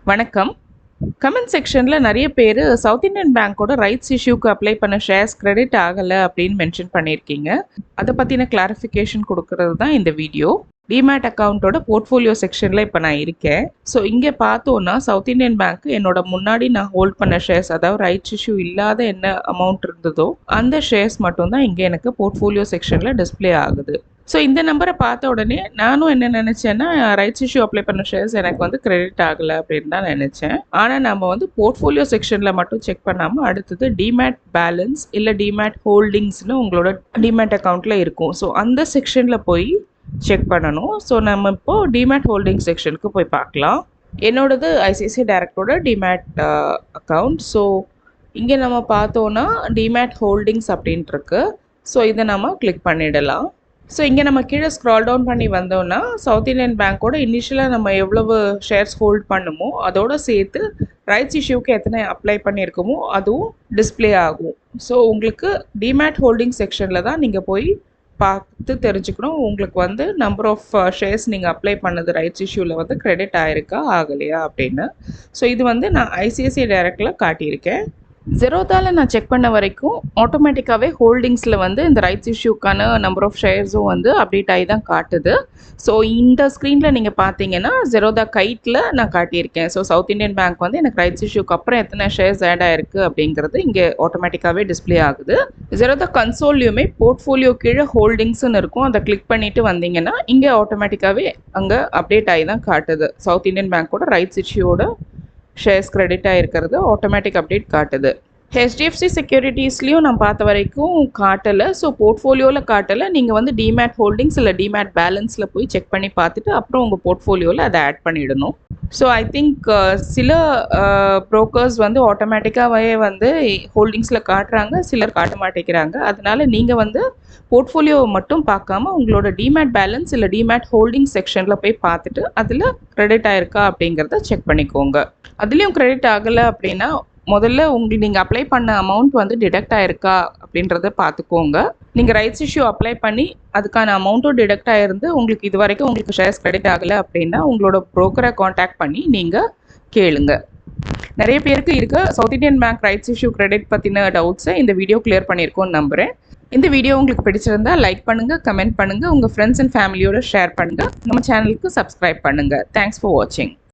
வணக்கம். கமெண்ட் செக்ஷனில் நிறைய பேர் சவுத் இந்தியன் பேங்க்கோட ரைட்ஸ் இஷ்யூக்கு அப்ளை பண்ண ஷேர்ஸ் கிரெடிட் ஆகலை அப்படின்னு மென்ஷன் பண்ணியிருக்கீங்க. அதை பற்றின கிளாரிஃபிகேஷன் கொடுக்கறது தான் இந்த வீடியோ. டிமேட் அக்கௌண்ட்டோட போர்ட்ஃபோலியோ செக்ஷனில் இப்போ நான் இருக்கேன். ஸோ இங்கே பார்த்தோன்னா சவுத் இந்தியன் பேங்க் என்னோட முன்னாடி நான் ஹோல்ட் பண்ண ஷேர்ஸ், அதாவது ரைட்ஸ் இஷ்யூ இல்லாத என்ன அமௌண்ட் இருந்ததோ அந்த ஷேர்ஸ் மட்டும்தான் இங்கே எனக்கு போர்ட்ஃபோலியோ செக்ஷனில் டிஸ்பிளே ஆகுது. ஸோ இந்த நம்பரை பார்த்த உடனே நானும் என்ன நினச்சேன்னா, ரைட்ஸ் இஷ்யூ அப்ளை பண்ண ஷேர்ஸ் எனக்கு வந்து கிரெடிட் ஆகலை அப்படின்னு தான் நினச்சேன். ஆனால் நம்ம வந்து போர்ட்ஃபோலியோ செக்ஷனில் மட்டும் செக் பண்ணாமல் அடுத்தது டிமேட் பேலன்ஸ் இல்லை டிமேட் ஹோல்டிங்ஸ்னு உங்களோட டிமேட் அக்கௌண்ட்டில் இருக்கும். ஸோ அந்த செக்ஷனில் போய் செக் பண்ணணும். ஸோ நம்ம இப்போது டிமேட் ஹோல்டிங் செக்ஷனுக்கு போய் பார்க்கலாம். என்னோடது ஐசிஐசிஐ டைரக்டோட டிமேட் அக்கௌண்ட். ஸோ இங்கே நம்ம பார்த்தோன்னா டிமேட் ஹோல்டிங்ஸ் அப்படின்ட்டு இருக்கு. ஸோ இதை நம்ம கிளிக் பண்ணிடலாம். ஸோ இங்கே நம்ம கீழே ஸ்க்ரால் டவுன் பண்ணி வந்தோம்னா சவுத் இந்தியன் பேங்க்கோட இனிஷியலாக நம்ம எவ்வளவு ஷேர்ஸ் ஹோல்ட் பண்ணுமோ அதோடு சேர்த்து ரைட்ஸ் இஷ்யூக்கு எத்தனை அப்ளை பண்ணியிருக்கோமோ அதுவும் டிஸ்பிளே ஆகும். ஸோ உங்களுக்கு டிமேட் ஹோல்டிங் செக்ஷனில் தான் நீங்கள் போய் பார்த்து தெரிஞ்சுக்கணும் உங்களுக்கு வந்து நம்பர் ஆஃப் ஷேர்ஸ் நீங்கள் அப்ளை பண்ணது ரைட்ஸ் இஷ்யூவில் வந்து கிரெடிட் ஆகிருக்கா ஆகலையா அப்படின்னு. ஸோ இது வந்து நான் ஐசிஐசிஐ டைரக்டில் காட்டியிருக்கேன். ஜெரோதாவில் நான் செக் பண்ண வரைக்கும் ஆட்டோமேட்டிக்காகவே ஹோல்டிங்ஸில் வந்து இந்த ரைட்ஸ் இஷ்யூக்கான நம்பர் ஆஃப் ஷேர்ஸும் வந்து அப்டேட் ஆகி தான் காட்டுது. ஸோ இந்த ஸ்க்ரீனில் நீங்கள் பார்த்தீங்கன்னா ஜெரோதா கைட்டில் நான் காட்டியிருக்கேன். ஸோ சவுத் இந்தியன் பேங்க் வந்து எனக்கு ரைட்ஸ் இஷ்யூக்கு அப்புறம் எத்தனை ஷேர்ஸ் ஆட் ஆயிருக்கு அப்படிங்கிறது இங்கே ஆட்டோமேட்டிக்காகவே டிஸ்பிளே ஆகுது. ஜெரோதா கன்சோல்லையுமே போர்ட்ஃபோலியோ கீழே ஹோல்டிங்ஸ்னு இருக்கும். அதை கிளிக் பண்ணிவிட்டு வந்தீங்கன்னா இங்கே ஆட்டோமேட்டிக்காகவே அங்கே அப்டேட் ஆகி தான் காட்டுது. சவுத் இந்தியன் பேங்க்கோட ரைட்ஸ் இஷ்யூவோட ஷேர்ஸ் கிரெடிட் ஆகிருக்கிறது ஆட்டோமேட்டிக் அப்டேட் காட்டுது. ஹெச்டிஎஃப்சி செக்யூரிட்டிஸ்லேயும் நான் பார்த்த வரைக்கும் காட்டலை. ஸோ போர்ட்ஃபோலியோவில் காட்டலை. நீங்கள் வந்து டிமேட் ஹோல்டிங்ஸ் இல்லை டிமேட் பேலன்ஸில் போய் செக் பண்ணி பார்த்துட்டு அப்புறம் உங்கள் போர்ட்ஃபோலியோவில் அதை ஆட் பண்ணிடணும். ஸோ ஐ திங்க் சில ப்ரோக்கர்ஸ் வந்து ஆட்டோமேட்டிக்காகவே வந்து ஹோல்டிங்ஸில் காட்டுறாங்க, சிலர் காட்ட மாட்டேங்கிறாங்க. அதனால நீங்கள் வந்து போர்ட்ஃபோலியோவை மட்டும் பார்க்காம உங்களோட டிமேட் பேலன்ஸ் இல்லை டிமேட் ஹோல்டிங் செக்ஷனில் போய் பார்த்துட்டு அதில் கிரெடிட் ஆகிருக்கா அப்படிங்கிறத செக் பண்ணிக்கோங்க. அதுலேயும் கிரெடிட் ஆகலை அப்படின்னா முதல்ல நீங்கள் அப்ளை பண்ண அமௌண்ட் வந்து டிடெக்ட் ஆகிருக்கா அப்படின்றத பார்த்துக்கோங்க. நீங்கள் ரைட்ஸ் இஷ்யூ அப்ளை பண்ணி அதுக்கான அமௌண்ட்டும் டிடெக்ட் ஆகிருந்து உங்களுக்கு இது வரைக்கும் உங்களுக்கு ஷேர்ஸ் கிரெடிட் ஆகலை அப்படின்னா உங்களோட ப்ரோக்கரை காண்டாக்ட் பண்ணி நீங்கள் கேளுங்க. நிறைய பேருக்கு இருக்க South Indian Bank rights issue credit பற்றின டவுட்ஸை இந்த வீடியோ கிளியர் பண்ணியிருக்கோன்னு நம்புகிறேன். இந்த வீடியோ உங்களுக்கு பிடிச்சிருந்தா லைக் பண்ணுங்கள், கமெண்ட் பண்ணுங்கள், உங்கள் ஃப்ரெண்ட்ஸ் அண்ட் ஃபேமிலியோட ஷேர் பண்ணுங்கள். நம்ம சேனலுக்கு சப்ஸ்கிரைப் பண்ணுங்கள். தேங்க்ஸ் ஃபார் வாட்சிங்.